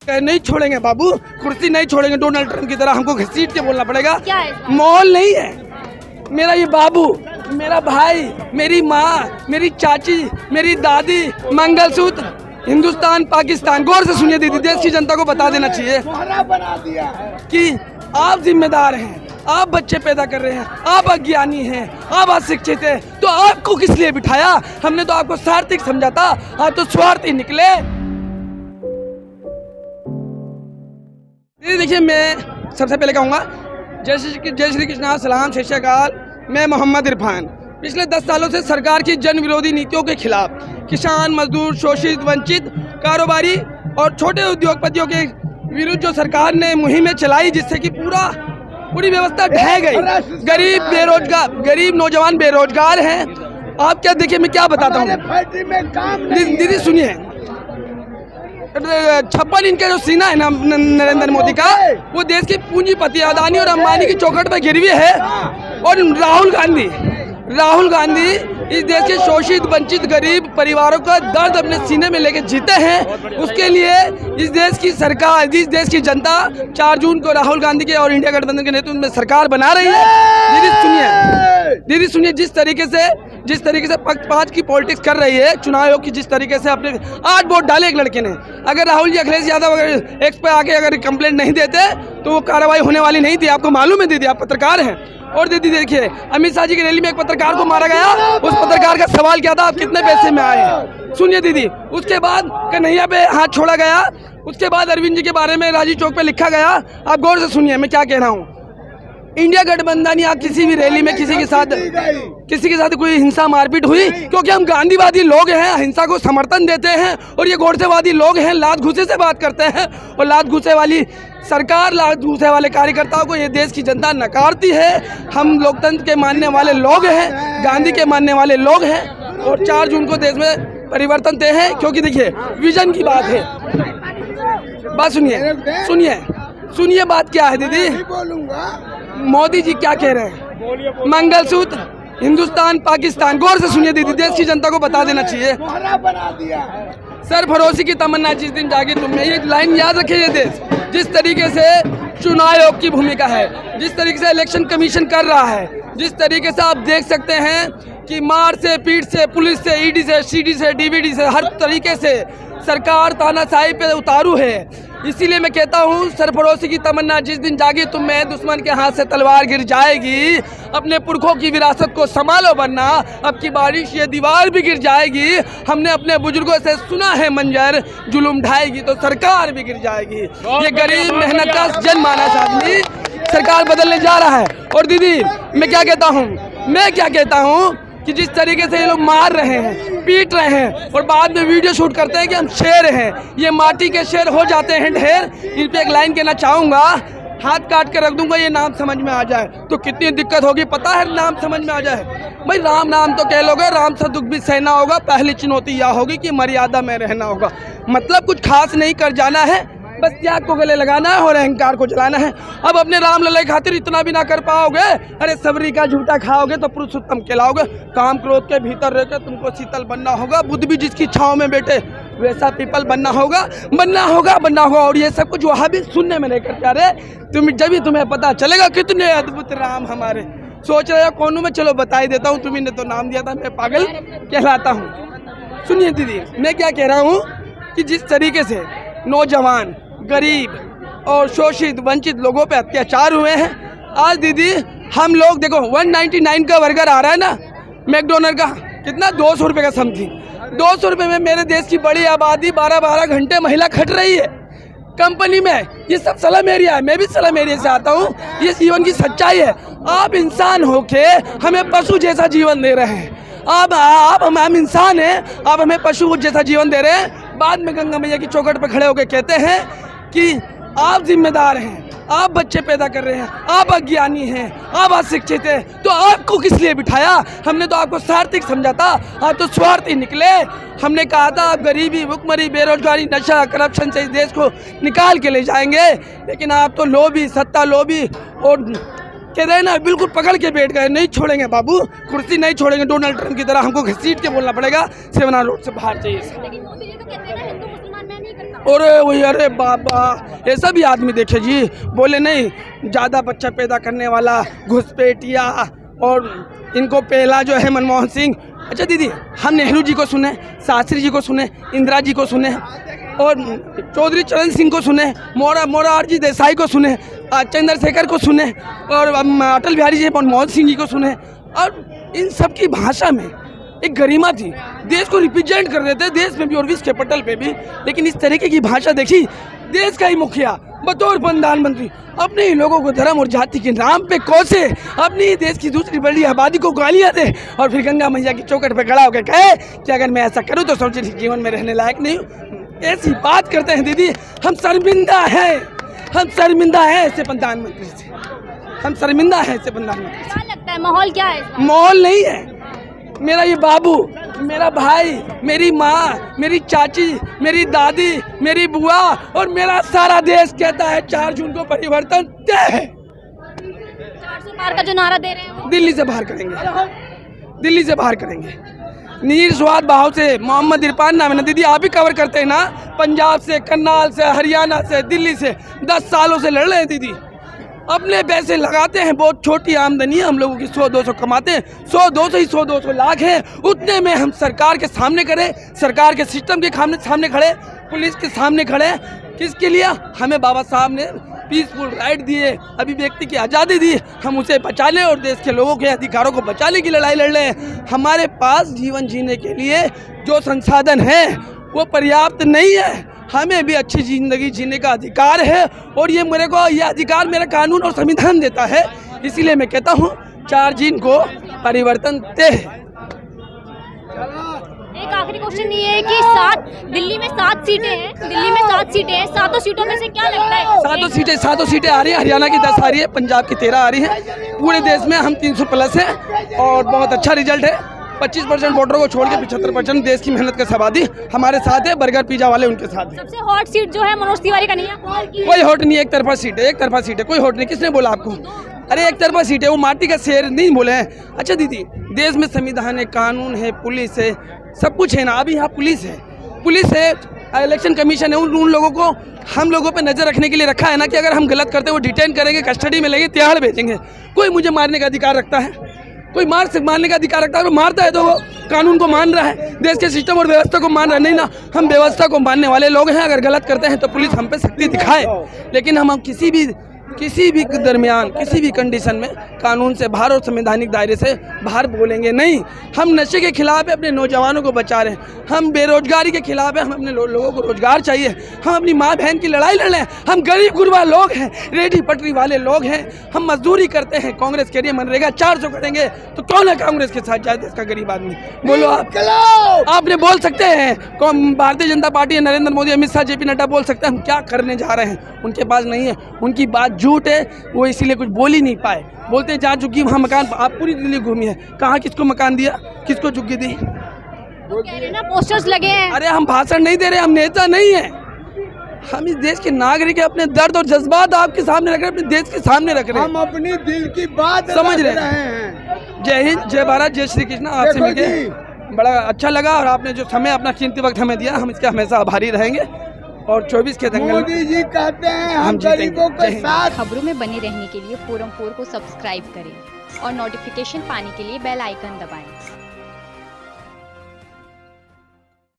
नहीं छोड़ेंगे बाबू, कुर्सी नहीं छोड़ेंगे। डोनाल्ड ट्रंप की तरह हमको घसीट के बोलना पड़ेगा। क्या है? माहौल नहीं है। मेरा ये बाबू, मेरा भाई, मेरी माँ, मेरी चाची, मेरी दादी, मंगलसूत्र, हिंदुस्तान पाकिस्तान। गौर से सुनिए दीदी, देश की जनता को बता देना चाहिए बना दिया कि आप जिम्मेदार हैं, आप बच्चे पैदा कर रहे हैं, आप अज्ञानी हैं, आप अशिक्षित हैं, तो आपको किस लिए बिठाया? हमने तो आपको सार्थक समझा था, आप तो स्वार्थी निकले। देखिए, मैं सबसे पहले कहूँगा जय श्री कृष्णा, सलाम, सत श्री अकाल। मैं मोहम्मद इरफान। पिछले 10 सालों से सरकार की जन विरोधी नीतियों के खिलाफ किसान, मजदूर, शोषित, वंचित, कारोबारी और छोटे उद्योगपतियों के विरुद्ध जो सरकार ने मुहिमें चलाई, जिससे कि पूरी व्यवस्था ढह गई। गरीब नौजवान बेरोजगार हैं। आप क्या देखिए, मैं क्या बताता हूँ दीदी सुनिए। 56 इंच का जो सीना है ना नरेंद्र मोदी का, वो देश की पूंजीपति अदानी और अंबानी की चौखट पर गिरवी है। और राहुल गांधी इस देश के शोषित, वंचित, गरीब परिवारों का दर्द अपने सीने में लेके जीते हैं। उसके लिए इस देश की सरकार, इस देश की जनता 4 जून को राहुल गांधी के और इंडिया गठबंधन के नेतृत्व में सरकार बना रही है। दीदी सुनिए, जिस तरीके से पक्ष 5 की पॉलिटिक्स कर रही है, चुनाव आयोग की जिस तरीके से अपने 8 वोट डाले एक लड़के ने। अगर राहुल जी, अखिलेश यादव अगर एक्स पे आके अगर कंप्लेंट नहीं देते तो वो कार्रवाई होने वाली नहीं थी। आपको मालूम है दीदी, आप पत्रकार हैं। और दीदी देखिए, अमित शाह जी की रैली में एक पत्रकार को मारा गया। उस पत्रकार का सवाल क्या था, आप कितने पैसे में आए? सुनिए दीदी, उसके बाद कन्हैया पे हाथ छोड़ा गया। उसके बाद अरविंद जी के बारे में राजी चौक पे लिखा गया। आप गौर से सुनिए मैं क्या कह रहा हूँ। इंडिया गठबंधन या किसी भी रैली में किसी के साथ कोई हिंसा मारपीट हुई, क्योंकि हम गांधीवादी लोग हैं, हिंसा को समर्थन देते हैं। और ये गोडसेवादी लोग हैं, लात घूसे से बात करते हैं। और लात घूसे वाली सरकार, लात घूसे वाले कार्यकर्ताओं को ये देश की जनता नकारती है। हम लोकतंत्र के मानने वाले लोग हैं, गांधी के मानने वाले लोग हैं। और 4 जून को देश में परिवर्तन तय है, क्योंकि देखिए विजन की बात है। बात सुनिए बात क्या है दीदी। मोदी जी क्या कह रहे हैं? मंगलसूत्र, हिंदुस्तान पाकिस्तान। गौर से सुनिए दीदी, देश की जनता को बता देना चाहिए। बना दिया सरफरोशी की तमन्ना जिस दिन जागी तुम में, ये लाइन याद रखिए। ये देश जिस तरीके से चुनाव आयोग की भूमिका है, जिस तरीके से इलेक्शन कमीशन कर रहा है, जिस तरीके से आप देख सकते हैं कि मार से, पीट से, पुलिस से, ईडी से, सीडी से, डीवीडी से, हर तरीके से सरकार तानाशाही पे उतारू है। इसीलिए मैं कहता हूँ, सरफरोशी की तमन्ना जिस दिन जागी तुम में, दुश्मन के हाथ से तलवार गिर जाएगी। अपने पुरखों की विरासत को संभालो, वरना अब की बारिश ये दीवार भी गिर जाएगी। हमने अपने बुजुर्गों से सुना है मंजर, जुल्म ढाएगी तो सरकार भी गिर जाएगी। ये गरीब मेहनत का जनमानस आदमी सरकार बदलने जा रहा है। और दीदी मैं क्या कहता हूँ कि जिस तरीके से ये लोग मार रहे हैं, पीट रहे हैं और बाद में वीडियो शूट करते हैं कि हम शेर हैं, ये माटी के शेर हो जाते हैं ढेर। इन पे एक लाइन कहना चाहूँगा, हाथ काट के रख दूंगा ये नाम समझ में आ जाए तो कितनी दिक्कत होगी पता है? नाम समझ में आ जाए भाई, राम नाम तो कह लोगे, राम से दुख भी सहना होगा। पहली चुनौती यह होगी कि मर्यादा में रहना होगा। मतलब कुछ खास नहीं कर जाना है, बस त्याग को गले लगाना है और अहंकार को जलाना है। अब अपने राम लल्ला की खातिर इतना भी ना कर पाओगे, अरे सबरी का झूठा खाओगे तो पुरुषोत्तम कहलाओगे। काम क्रोध के भीतर रहकर तुमको शीतल बनना होगा। बुद्ध भी जिसकी छाँव में बैठे वैसा पीपल बनना होगा। और ये सब कुछ वहाँ भी सुनने में नहीं करते। अरे जब ही तुम्हें पता चलेगा कितने अद्भुत राम हमारे। सोच रहे हो कौन में, चलो बता ही देता हूँ। तुम्ही ने तो नाम दिया था, मैं पागल कहलाता हूँ। सुनिए दीदी मैं क्या कह रहा हूँ कि जिस तरीके से नौजवान, गरीब और शोषित, वंचित लोगों पे अत्याचार हुए हैं, आज दीदी हम लोग देखो 199 का बर्गर आ रहा है ना मैकडोनल्ड का, कितना 200 रुपये का समथिंग। 200 रुपये में मेरे देश की बड़ी आबादी 12-12 घंटे महिला खट रही है कंपनी में। ये सब स्लम एरिया है, मैं भी स्लम एरिया से आता हूँ। ये जीवन की सच्चाई है। आप इंसान होके हमें पशु जैसा जीवन दे रहे हैं। हम इंसान हैं, आप हमें पशु जैसा जीवन दे रहे हैं। बाद में गंगा मैया की चौखट पर खड़े होकर कहते हैं कि आप जिम्मेदार हैं, आप बच्चे पैदा कर रहे हैं, आप अज्ञानी हैं, आप अशिक्षित हैं, तो आपको किस लिए बिठाया? हमने तो आपको सार्थक समझा था, आप तो स्वार्थी निकले। हमने कहा था आप गरीबी, भुखमरी, बेरोजगारी, नशा, करप्शन से इस देश को निकाल के ले जाएंगे, लेकिन आप तो लोभी, सत्ता लोभी और कह रहे ना बिल्कुल पकड़ के बैठ गए। नहीं छोड़ेंगे बाबू, कुर्सी नहीं छोड़ेंगे। डोनाल्ड ट्रंप की तरह हमको घसीट के बोलना पड़ेगा। 7 रोड से बाहर चाहिए। लेकिन मोदी जी तो कहते हैं हिंदू मुसलमान मैं नहीं करता। अरे वही, अरे बाबा, ऐसा भी आदमी देखे जी, बोले नहीं ज़्यादा बच्चा पैदा करने वाला घुसपैठिया, और इनको पहला जो है मनमोहन सिंह। अच्छा दीदी, हम नेहरू जी को सुने, शास्त्री जी को सुने, इंदिरा जी को सुने, और चौधरी चरण सिंह को सुने, मोरारजी देसाई को सुने, चंद्रशेखर को सुने, और अटल बिहारी जी मनमोहन सिंह जी को सुने, और इन सब की भाषा में एक गरिमा थी, देश को रिप्रेजेंट कर रहे थे देश में भी और विश्व के पटल पे भी। लेकिन इस तरीके की भाषा देखी, देश का ही मुखिया बतौर प्रधानमंत्री अपने ही लोगों को धर्म और जाति के नाम पे कोसे, अपनी ही देश की दूसरी बड़ी आबादी को गालियां दे, और फिर गंगा मैया की चौखट पे खड़ा होकर कहे कि अगर मैं ऐसा करूं तो सोचिए जीवन में रहने लायक नहीं हूँ। ऐसी बात करते हैं दीदी, हम शर्मिंदा हैं, हम शर्मिंदा हैं ऐसे प्रधानमंत्री से, हम शर्मिंदा हैं ऐसे प्रधानमंत्री से। क्या लगता है माहौल क्या है इस बार? माहौल नहीं है। मेरा ये बाबू, मेरा भाई, मेरी माँ, मेरी चाची, मेरी दादी, मेरी बुआ और मेरा सारा देश कहता है 4 जून को परिवर्तन तय है। 400 पार का जो नारा दे रहे हैं वो दिल्ली से बाहर करेंगे, दिल्ली से बाहर करेंगे। निस्वार्थ भाव से मोहम्मद इरफान नाम है ना दीदी, आप ही कवर करते हैं ना, पंजाब से, करनाल से, हरियाणा से, दिल्ली से 10 सालों से लड़ रहे हैं दीदी, अपने पैसे लगाते हैं, बहुत छोटी आमदनी है हम लोगों की, 100-200 कमाते हैं, 100-200 ही 100-200 लाख है, उतने में हम सरकार के सामने खड़े, सरकार के सिस्टम के सामने खड़े, पुलिस के सामने खड़े, किसके लिए? हमें बाबा साहब ने पीसफुल राइट दिए, अभिव्यक्ति की आज़ादी दी, हम उसे बचा लें और देश के लोगों के अधिकारों को बचाने की लड़ाई लड़ रहे हैं। हमारे पास जीवन जीने के लिए जो संसाधन है वो पर्याप्त नहीं है, हमें भी अच्छी ज़िंदगी जीने का अधिकार है, और ये मेरे को ये अधिकार मेरा कानून और संविधान देता है। इसीलिए मैं कहता हूँ 4 जून को परिवर्तन तय है। एक आखिरी क्वेश्चन ये है कि दिल्ली में 7 सीटें हैं, दिल्ली में 7 सीटें हैं, 7 सीटों में से क्या लगता है? 7 सीटें आ रही है, हरियाणा की 10 आ रही है, पंजाब की 13 आ रही है, पूरे देश में हम 300 प्लस है, और बहुत अच्छा रिजल्ट है। 25% वोटरों को छोड़ के 75% देश की मेहनत का आबादी हमारे साथ है, बर्गर पिज्जा वाले उनके साथ है। सबसे हॉट सीट जो है मनोज तिवारी का नहीं है? कोई हॉट नहीं है, एक तरफा सीट है, एक तरफा सीट है, कोई हॉट नहीं। किसने बोला आपको? अरे एक तरफा सीट है, वो माटी का शेर नहीं बोले हैं। अच्छा दीदी, देश में संविधान है, कानून है, पुलिस है, सब कुछ है ना। अभी यहाँ पुलिस है, इलेक्शन कमीशन है, उन लोगों को हम लोगों पे नज़र रखने के लिए रखा है ना, कि अगर हम गलत करते हैं वो डिटेन करेंगे, कस्टडी में लेंगे, तिहाड़ भेजेंगे। कोई मुझे मारने का अधिकार रखता है? कोई मारने का अधिकार रखता है? वो मारता है तो वो कानून को मान रहा है, देश के सिस्टम और व्यवस्था को मान रहा है। नहीं ना, हम व्यवस्था को मानने वाले लोग हैं। अगर गलत करते हैं तो पुलिस हम पे सख्ती दिखाए, लेकिन हम किसी भी दरमियान, किसी भी कंडीशन में कानून से बाहर और संवैधानिक दायरे से बाहर बोलेंगे नहीं। हम नशे के खिलाफ है, अपने नौजवानों को बचा रहे हैं, हम बेरोजगारी के खिलाफ है, हम अपने लोगों को रोजगार चाहिए, हम अपनी माँ बहन की लड़ाई लड़ रहे हैं, हम गरीब गुरबा लोग हैं, रेडी पटरी वाले लोग हैं, हम मजदूरी करते हैं। कांग्रेस के लिए मनरेगा 400 करेंगे तो कौन है कांग्रेस के साथ जाए? देश का गरीब आदमी बोलो आप। आपने बोल सकते हैं भारतीय जनता पार्टी, नरेंद्र मोदी, अमित शाह, JP नड्डा बोल सकते हैं हम क्या करने जा रहे हैं, उनके पास नहीं है, उनकी बात झूठ है, वो इसीलिए कुछ बोल ही नहीं पाए। बोलते हैं जहाँ झुग्गी वहाँ मकान। आप पूरी दिल्ली घूमी है, कहाँ किसको मकान दिया, किसको झुग्गी दी? वो कह रहे हैं ना पोस्टर्स लगे हैं। अरे हम भाषण नहीं दे रहे, हम नेता नहीं है, हम इस देश के नागरिक हैं। अपने दर्द और जज्बात आपके सामने रख रहे हैं, अपने देश के सामने रख रहे हैं, हम अपनी दिल की बात समझ रहे हैं। जय हिंद, जय भारत, जय श्री कृष्णा। आपसे मिलके बड़ा अच्छा लगा, और आपने जो समय, अपना कीमती वक्त हमें दिया, हम इसका हमेशा आभारी रहेंगे। और 24 के दंगल मोदी जी कहते हैं हम जीतेंगे। गरीबों के साथ। खबरों में बने रहने के लिए फोरम 4 को सब्सक्राइब करें और नोटिफिकेशन पाने के लिए बेल आइकन दबाएं।